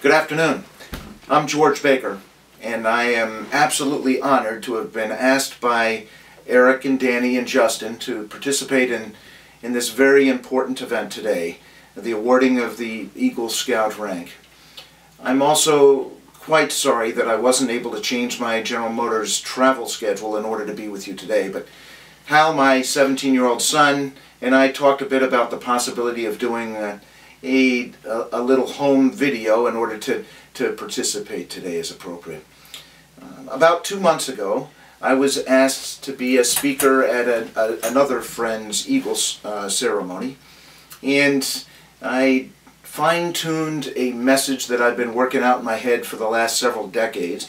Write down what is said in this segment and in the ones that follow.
Good afternoon. I'm George Baker, and I am absolutely honored to have been asked by Eric and Danny and Justin to participate in this very important event today, the awarding of the Eagle Scout rank. I'm also quite sorry that I wasn't able to change my General Motors travel schedule in order to be with you today, but Hal, my 17-year-old son, and I talked a bit about the possibility of doing a little home video in order to participate today as appropriate. About 2 months ago, I was asked to be a speaker at another friend's Eagles ceremony, and I fine-tuned a message that I've been working out in my head for the last several decades.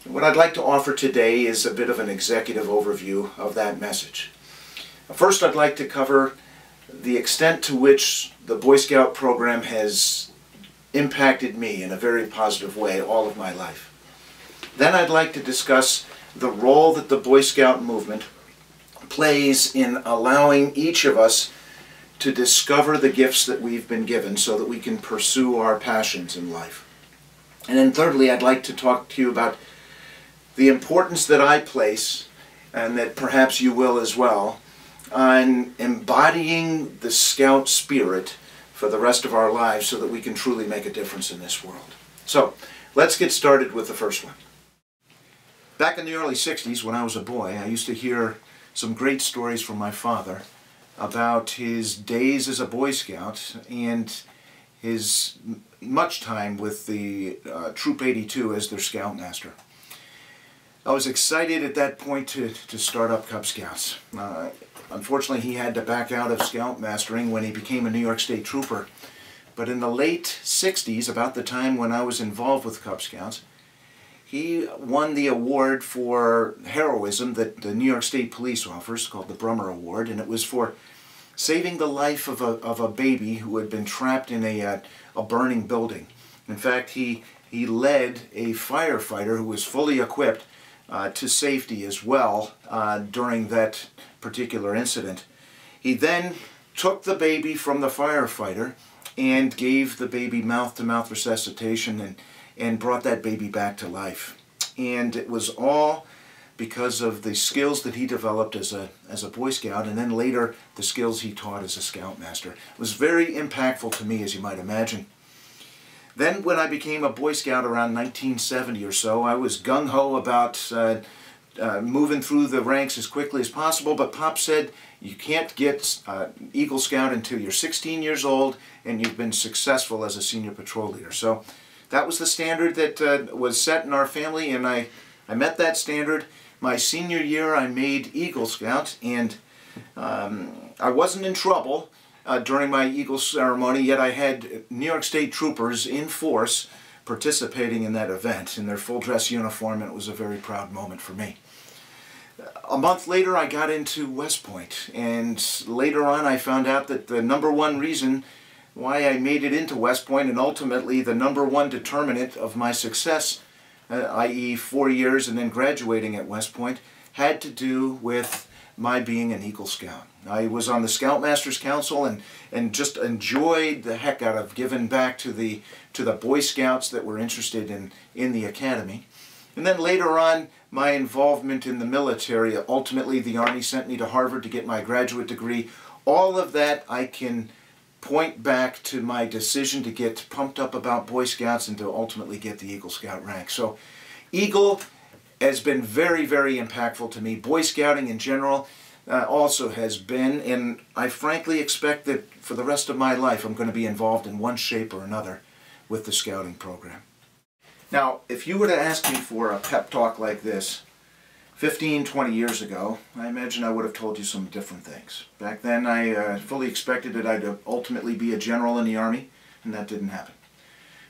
What I'd like to offer today is a bit of an executive overview of that message. First, I'd like to cover the extent to which the Boy Scout program has impacted me in a very positive way all of my life. Then I'd like to discuss the role that the Boy Scout movement plays in allowing each of us to discover the gifts that we've been given so that we can pursue our passions in life. And then thirdly, I'd like to talk to you about the importance that I place, and that perhaps you will as well, on embodying the Scout spirit for the rest of our lives so that we can truly make a difference in this world. So, let's get started with the first one. Back in the early 60s, when I was a boy, I used to hear some great stories from my father about his days as a Boy Scout and his much time with the Troop 82 as their Scoutmaster. I was excited at that point to start up Cub Scouts. Unfortunately, he had to back out of Scoutmastering when he became a New York State Trooper. But in the late 60s, about the time when I was involved with Cub Scouts, he won the award for heroism that the New York State Police offers, called the Brummer Award, and it was for saving the life of a baby who had been trapped in a burning building. In fact, he led a firefighter who was fully equipped to safety as well during that particular incident. He then took the baby from the firefighter and gave the baby mouth-to-mouth resuscitation and brought that baby back to life. And it was all because of the skills that he developed as a Boy Scout, and then later the skills he taught as a Scoutmaster. It was very impactful to me, as you might imagine. Then when I became a Boy Scout around 1970 or so, I was gung-ho about moving through the ranks as quickly as possible, but Pop said you can't get Eagle Scout until you're 16 years old and you've been successful as a senior patrol leader. So that was the standard that was set in our family, and I met that standard. My senior year I made Eagle Scout, and I wasn't in trouble during my Eagle ceremony, yet I had New York State troopers in force participating in that event in their full dress uniform, and it was a very proud moment for me. A month later I got into West Point, and later on I found out that the #1 reason why I made it into West Point, and ultimately the #1 determinant of my success, i.e. 4 years and then graduating at West Point, had to do with my being an Eagle Scout. I was on the Scoutmasters Council and just enjoyed the heck out of giving back to the Boy Scouts that were interested in the academy. And then later on, my involvement in the military. Ultimately, the Army sent me to Harvard to get my graduate degree. All of that I can point back to my decision to get pumped up about Boy Scouts and to ultimately get the Eagle Scout rank. So Eagle has been very, very impactful to me. Boy Scouting in general also has been, and I frankly expect that for the rest of my life I'm going to be involved in one shape or another with the Scouting program. Now, if you were to ask me for a pep talk like this 15, 20 years ago, I imagine I would have told you some different things. Back then I fully expected that I'd ultimately be a general in the Army, and that didn't happen.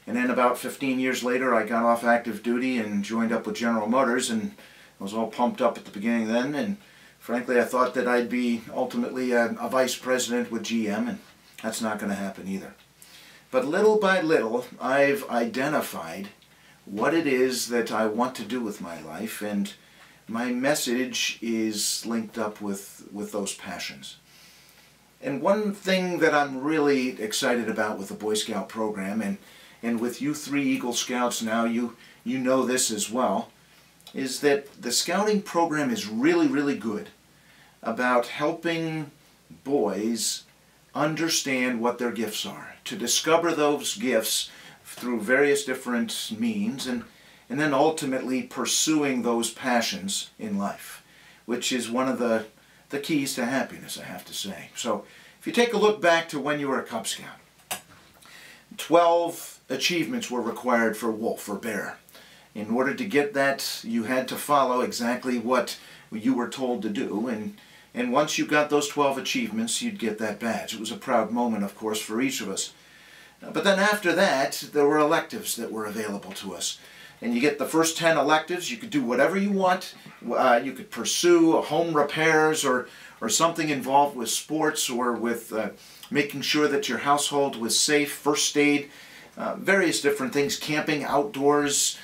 And then about 15 years later I got off active duty and joined up with General Motors, and I was all pumped up at the beginning then, and frankly I thought that I'd be ultimately a vice president with GM, and that's not going to happen either. But little by little I've identified what it is that I want to do with my life, and my message is linked up with those passions. And one thing that I'm really excited about with the Boy Scout program, and with you 3 Eagle Scouts now, you know this as well, is that the scouting program is really, really good about helping boys understand what their gifts are, to discover those gifts through various different means, and then ultimately pursuing those passions in life, which is one of the keys to happiness, I have to say. So if you take a look back to when you were a Cub Scout, 12 achievements were required for wolf or bear. In order to get that, you had to follow exactly what you were told to do, and once you got those 12 achievements, you'd get that badge. It was a proud moment, of course, for each of us. But then after that, there were electives that were available to us. And you get the first 10 electives, you could do whatever you want. You could pursue home repairs or something involved with sports or with making sure that your household was safe, first aid, various different things, camping outdoors,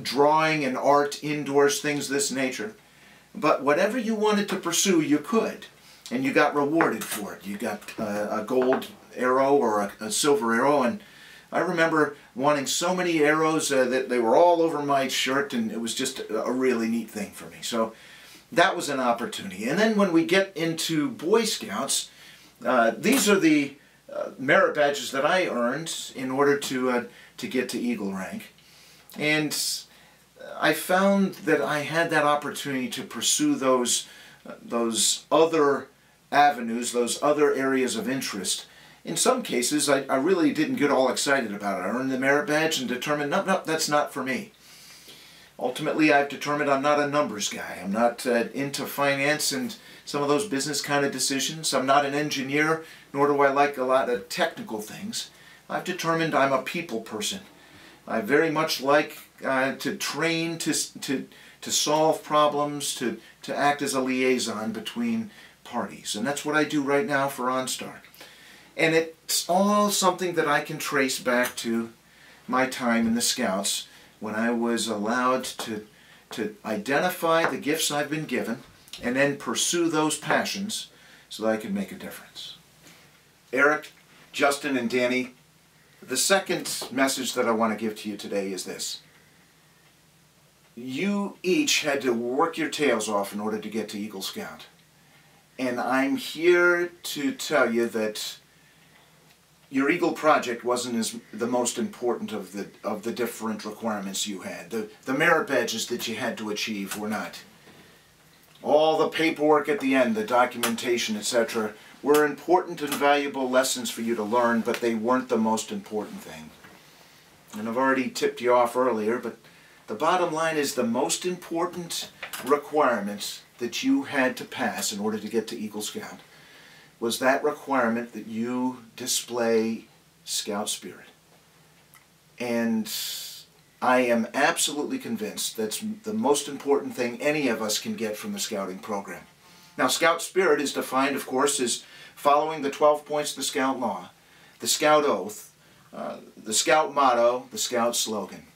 drawing and art indoors, things of this nature. But whatever you wanted to pursue, you could, and you got rewarded for it. You got a gold arrow or a silver arrow, and I remember wanting so many arrows that they were all over my shirt, and it was just a really neat thing for me. So that was an opportunity. And then when we get into Boy Scouts, these are the merit badges that I earned in order to get to Eagle rank. And I found that I had that opportunity to pursue those other avenues, those other areas of interest. In some cases, I really didn't get all excited about it. I earned the merit badge and determined, no, that's not for me. Ultimately, I've determined I'm not a numbers guy. I'm not into finance and some of those business kind of decisions. I'm not an engineer, nor do I like a lot of technical things. I've determined I'm a people person. I very much like to train, to solve problems, to act as a liaison between parties. And that's what I do right now for OnStar. And it's all something that I can trace back to my time in the Scouts when I was allowed to identify the gifts I've been given and then pursue those passions so that I could make a difference. Eric, Justin, and Danny, the second message that I want to give to you today is this. You each had to work your tails off in order to get to Eagle Scout. And I'm here to tell you that your Eagle project wasn't the most important of the different requirements you had. The merit badges that you had to achieve were not. All the paperwork at the end, the documentation, etc., were important and valuable lessons for you to learn, but they weren't the most important thing. And I've already tipped you off earlier, but the bottom line is the most important requirement that you had to pass in order to get to Eagle Scout was that requirement that you display Scout spirit. And I am absolutely convinced that's the most important thing any of us can get from the Scouting program. Now, Scout spirit is defined, of course, as following the 12 points of the Scout Law, the Scout Oath, the Scout Motto, the Scout Slogan,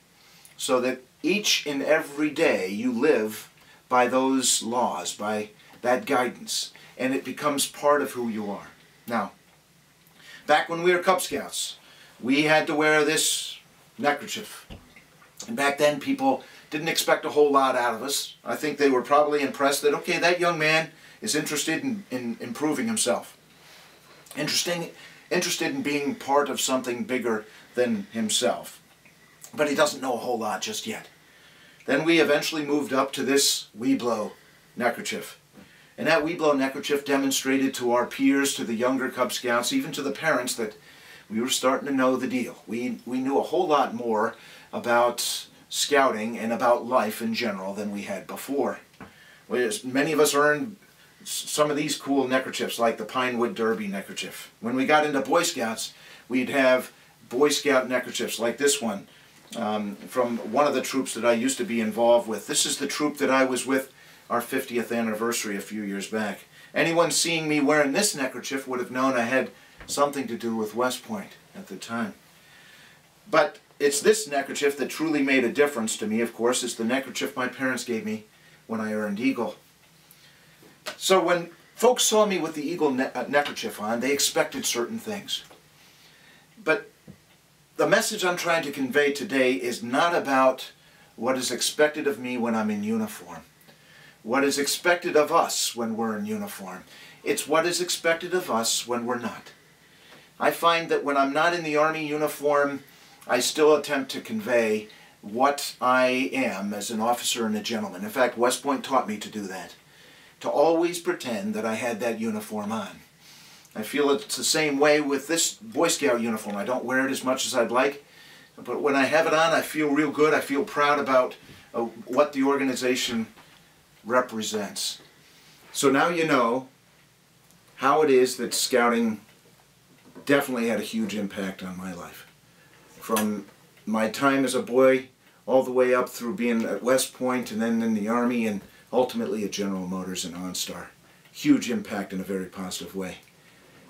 so that each and every day you live by those laws, by that guidance, and it becomes part of who you are. Now, back when we were Cub Scouts, we had to wear this neckerchief. And back then, people didn't expect a whole lot out of us. I think they were probably impressed that, okay, that young man is interested in improving himself. Interested in being part of something bigger than himself. But he doesn't know a whole lot just yet. Then we eventually moved up to this Weeblo neckerchief. And that Weeblo neckerchief demonstrated to our peers, to the younger Cub Scouts, even to the parents, that we were starting to know the deal. We knew a whole lot more about scouting and about life in general than we had before. Many of us earned some of these cool neckerchiefs, like the Pinewood Derby neckerchief. When we got into Boy Scouts, we'd have Boy Scout neckerchiefs like this one from one of the troops that I used to be involved with. This is the troop that I was with our 50th anniversary a few years back. Anyone seeing me wearing this neckerchief would have known I had something to do with West Point at the time. But it's this neckerchief that truly made a difference to me, of course. It's the neckerchief my parents gave me when I earned Eagle. So when folks saw me with the Eagle neckerchief on, they expected certain things. But The message I'm trying to convey today is not about what is expected of me when I'm in uniform, what is expected of us when we're in uniform. It's what is expected of us when we're not. I find that when I'm not in the Army uniform, I still attempt to convey what I am as an officer and a gentleman. In fact, West Point taught me to do that, to always pretend that I had that uniform on. I feel it's the same way with this Boy Scout uniform. I don't wear it as much as I'd like, but when I have it on, I feel real good. I feel proud about what the organization represents. So now you know how it is that scouting definitely had a huge impact on my life. From my time as a boy all the way up through being at West Point and then in the Army and ultimately at General Motors and OnStar. Huge impact in a very positive way.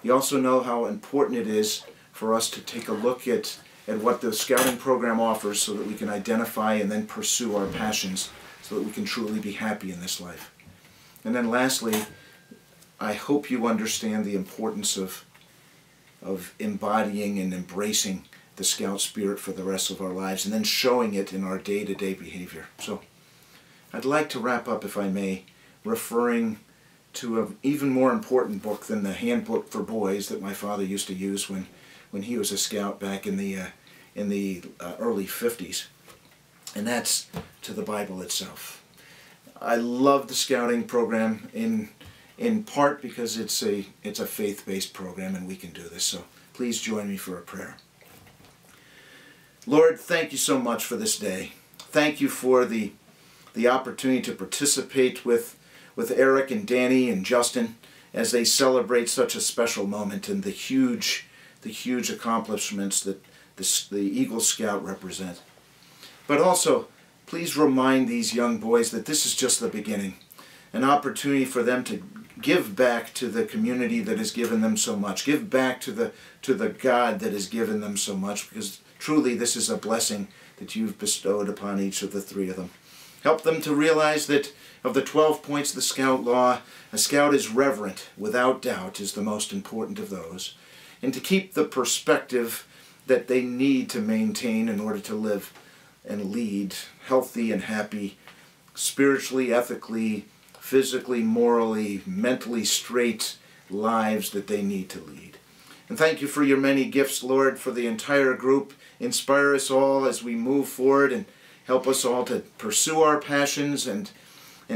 You also know how important it is for us to take a look at what the scouting program offers so that we can identify and then pursue our passions so that we can truly be happy in this life. And then lastly, I hope you understand the importance of embodying and embracing the Scout spirit for the rest of our lives and then showing it in our day-to-day behavior. So I'd like to wrap up, if I may, referring to an even more important book than the handbook for boys that my father used to use when he was a scout back in the early 50s, and that's to the Bible itself. I love the scouting program in part because it's a faith-based program and we can do this. So please join me for a prayer. Lord, thank you so much for this day. Thank you for the opportunity to participate with Eric and Danny and Justin as they celebrate such a special moment and the huge accomplishments that the Eagle Scout represent. But also, please remind these young boys that this is just the beginning, an opportunity for them to give back to the community that has given them so much, give back to the God that has given them so much, because truly this is a blessing that you've bestowed upon each of the three of them. Help them to realize that of the 12 points of the Scout Law, a Scout is reverent, without doubt, is the most important of those. And to keep the perspective that they need to maintain in order to live and lead healthy and happy, spiritually, ethically, physically, morally, mentally straight lives that they need to lead. And thank you for your many gifts, Lord, for the entire group. Inspire us all as we move forward and help us all to pursue our passions and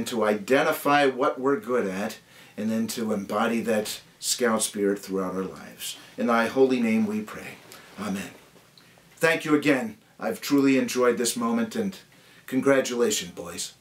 to identify what we're good at and then to embody that Scout spirit throughout our lives. In thy holy name we pray. Amen. Thank you again. I've truly enjoyed this moment and congratulations, boys.